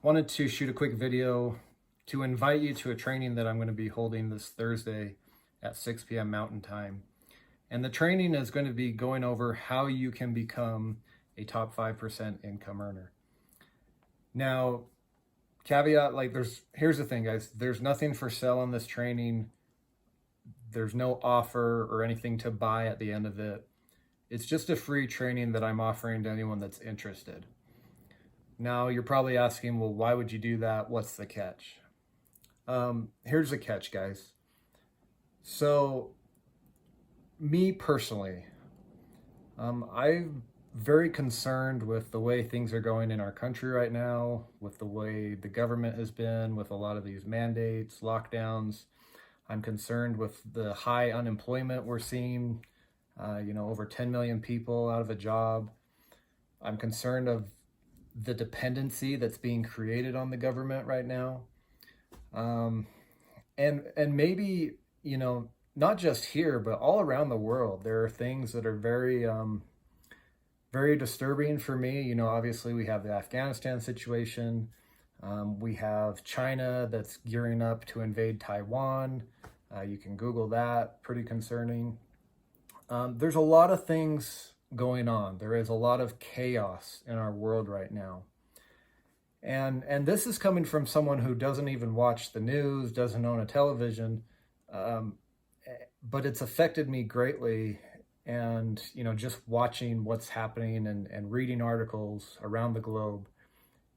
wanted to shoot a quick video to invite you to a training that I'm going to be holding this Thursday at 6 p.m. Mountain Time. And the training is going to be going over how you can become a top 5% income earner. Now, caveat, here's the thing, guys. There's nothing for sale on this training. There's no offer or anything to buy at the end of it. It's just a free training that I'm offering to anyone that's interested. Now, you're probably asking, well, why would you do that? What's the catch? Here's the catch, guys. So, me personally, I'm very concerned with the way things are going in our country right now, with the way the government has been, with a lot of these mandates, lockdowns. I'm concerned with the high unemployment we're seeing, over 10 million people out of a job. I'm concerned of the dependency that's being created on the government right now. And maybe, not just here, but all around the world, there are things that are very, very disturbing for me. Obviously we have the Afghanistan situation. We have China that's gearing up to invade Taiwan. You can Google that, pretty concerning. There's a lot of things going on. There is a lot of chaos in our world right now. And this is coming from someone who doesn't even watch the news, doesn't own a television, but it's affected me greatly. And, just watching what's happening and reading articles around the globe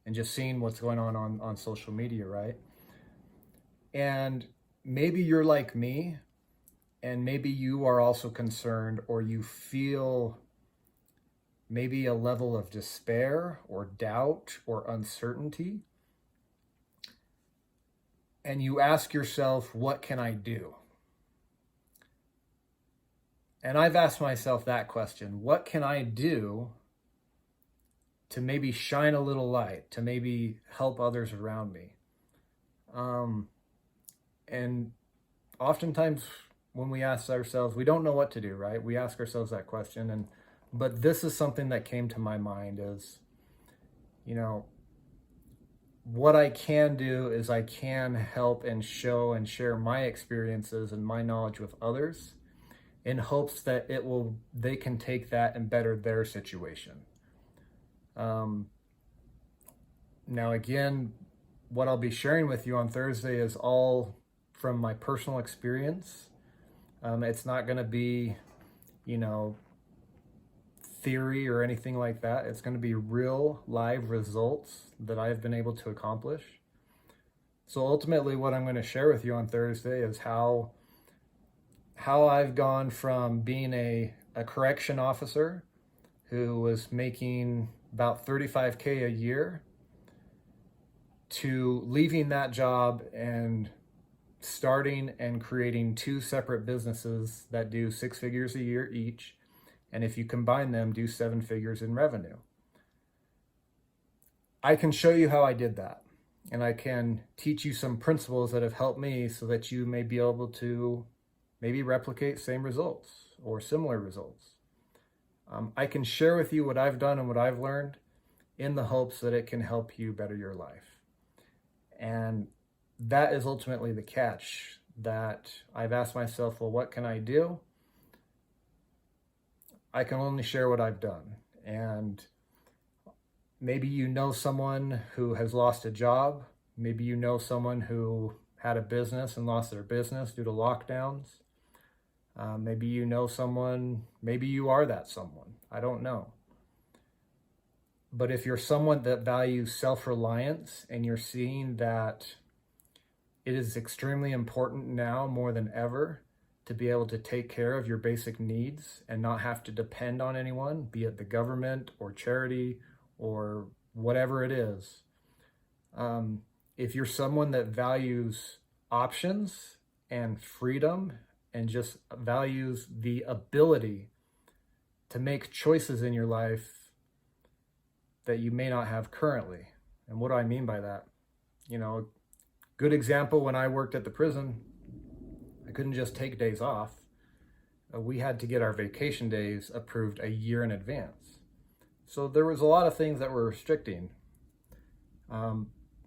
and just seeing what's going on social media, right? And maybe you're like me, and maybe you are also concerned, or you feel maybe a level of despair or doubt or uncertainty. And you ask yourself, what can I do? And I've asked myself that question. What can I do to maybe shine a little light, to maybe help others around me? And oftentimes when we ask ourselves, we don't know what to do, right? We ask ourselves that question. But this is something that came to my mind is, what I can do is I can help and show and share my experiences and my knowledge with others in hopes that they can take that and better their situation. Now, again, what I'll be sharing with you on Thursday is all from my personal experience. It's not going to be, theory or anything like that. It's going to be real live results that I've been able to accomplish. So ultimately what I'm going to share with you on Thursday is how I've gone from being a correction officer who was making about $35K a year to leaving that job and starting and creating two separate businesses that do 6 figures a year each. And if you combine them, do 7 figures in revenue. I can show you how I did that. And I can teach you some principles that have helped me so that you may be able to maybe replicate same results or similar results. I can share with you what I've done and what I've learned in the hopes that it can help you better your life. And that is ultimately the catch, that I've asked myself, well, what can I do? I can only share what I've done. And maybe you know someone who has lost a job. Maybe you know someone who had a business and lost their business due to lockdowns. Maybe you know someone, maybe you are that someone. I don't know. But if you're someone that values self-reliance and you're seeing that it is extremely important now more than ever to be able to take care of your basic needs and not have to depend on anyone, be it the government or charity or whatever it is. If you're someone that values options and freedom and just values the ability to make choices in your life that you may not have currently. And what do I mean by that? Good example, when I worked at the prison, I couldn't just take days off. We had to get our vacation days approved a year in advance. So there was a lot of things that were restricting.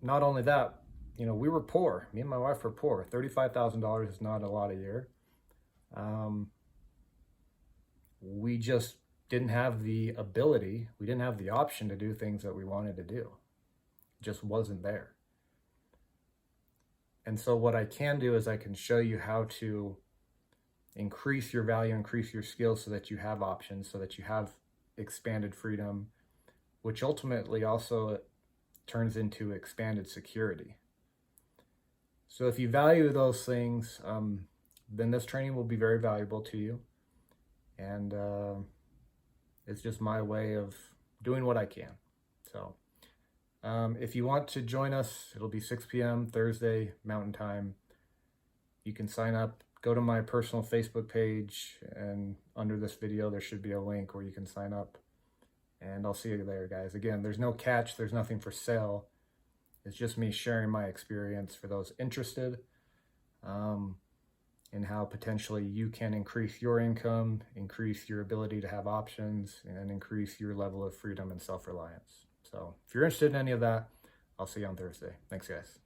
not only that, you know, we were poor. Me and my wife were poor. $35,000 is not a lot a year. We just didn't have the ability, we didn't have the option to do things that we wanted to do. It just wasn't there. And so what I can do is I can show you how to increase your value, increase your skills so that you have options, so that you have expanded freedom, which ultimately also turns into expanded security. So if you value those things, then this training will be very valuable to you. And it's just my way of doing what I can. So if you want to join us, it'll be 6 p.m. Thursday, Mountain Time. You can sign up, go to my personal Facebook page, and under this video, there should be a link where you can sign up. And I'll see you there, guys. Again, there's no catch, there's nothing for sale. It's just me sharing my experience for those interested in how potentially you can increase your income, increase your ability to have options, and increase your level of freedom and self-reliance. So if you're interested in any of that, I'll see you on Thursday. Thanks, guys.